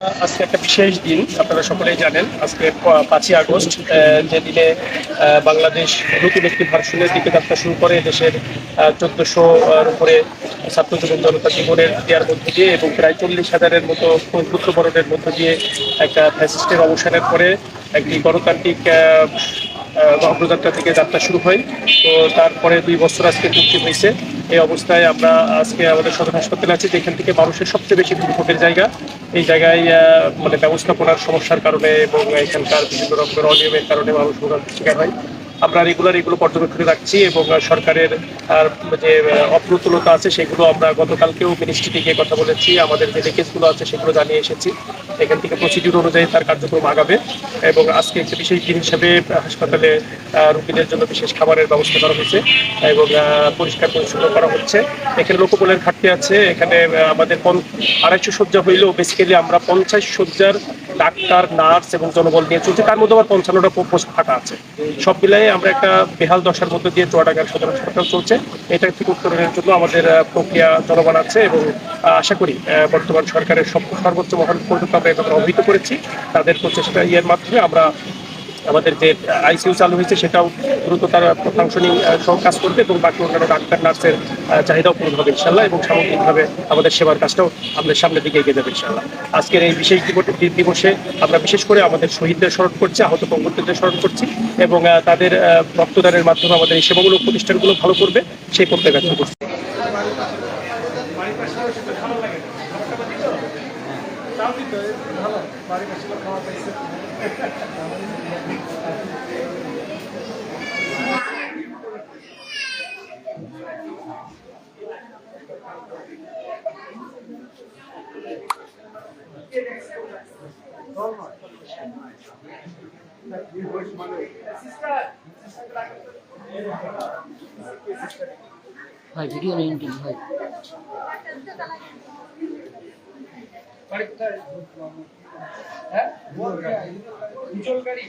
আজকে একটা বিশেষ দিন, আপনারা সকলেই জানেন। আজকে 5ই আগস্ট, যে দিনে বাংলাদেশ নতুন একটি ভার্সনের দিকে যাত্রা শুরু করে। দেশের 1400-র উপরে ছাত্র যুবক জনতা জীবনের দেওয়ার মধ্য দিয়ে এবং প্রায় 40,000-এর মতো পুত্রবরণের মধ্য দিয়ে একটা ফ্যাসিস্টের অবসানের পরে একটি গণতান্ত্রিক অগ্রযাত্রা থেকে যাত্রা শুরু হয়। তো তারপরে 2 বছর আজকে পূর্তি হয়েছে। এই অবস্থায় আমরা আজকে আমাদের সদর হাসপাতালে আছি, যেখান থেকে মানুষের সবচেয়ে বেশি দুর্ভোগের জায়গা। এই জায়গায় মানে ব্যবস্থাপনার সমস্যার কারণে এবং এখানকার বিভিন্ন রকমের অনিয়মের কারণে মানুষ ভোগান্তির শিকার হয়। আমরা রেগুলার এগুলো পর্যবেক্ষণে রাখছি এবং সরকারের যে অপ্রতুলতা আছে সেগুলো আমরা গতকালকেও মিনিস্ট্রিতে গিয়ে কথা বলেছি। আমাদের যে কেসগুলো আছে সেগুলো জানিয়ে এসেছি। এখান থেকে প্রসিডিউর অনুযায়ী তার কার্যক্রম আগাবে এবং আজকে একটি বিশেষ দিন হিসেবে হাসপাতালে রোগীদের জন্য বিশেষ খাবারের ব্যবস্থা করা হয়েছে এবং পরিষ্কার পরিচ্ছন্ন করা হচ্ছে। এখানে লোকবলের ঘাটতি আছে। এখানে আমাদের 250 শয্যা হইলেও বেসিক্যালি আমরা 50 শয্যার ডাক্তার, নার্স এবং জনবল নিয়ে চলছে। তার মধ্যে আবার 55টা পোস্ট ফাঁকা আছে। সব মিলাই আমরা একটা বেহাল দশার মধ্যে দিয়ে চুয়াডাঙ্গার সদর হাসপাতাল চলছে। এটা থেকে উত্তরণের জন্য আমাদের প্রক্রিয়া চলমান আছে এবং আশা করি বর্তমান সরকারের সর্বোচ্চ মহল পর্যন্ত আমরা এটা অবহিত করেছি। তাদের প্রচেষ্টা মাধ্যমে আমরা আমাদের যে আইসিইউ চালু হয়েছে সেটাও দ্রুত তার ফাংশনিং সহ কাজ করবে এবং বাকি অন্যান্য ডাক্তার, নার্সের চাহিদাও পূরণ হবে ইনশাল্লাহ এবং সামগ্রিকভাবে আমাদের সেবার কাজটাও আমাদের সামনের দিকে এগিয়ে যাবে ইনশাল্লাহ। আজকের এই বিশেষ দিবসে আমরা বিশেষ করে আমাদের শহীদদের স্মরণ করছি, আহত বঙ্গবন্ধুদের স্মরণ করছি এবং তাদের রক্তদানের মাধ্যমে আমাদের এই সেবামূলক প্রতিষ্ঠানগুলো ভালো করবে সেই প্রত্যয় ব্যক্ত করছি। ভাই ভিডিও নেই কিন্তু ভাই বাড়ি কোথায়? হ্যাঁ হিজল গাড়ি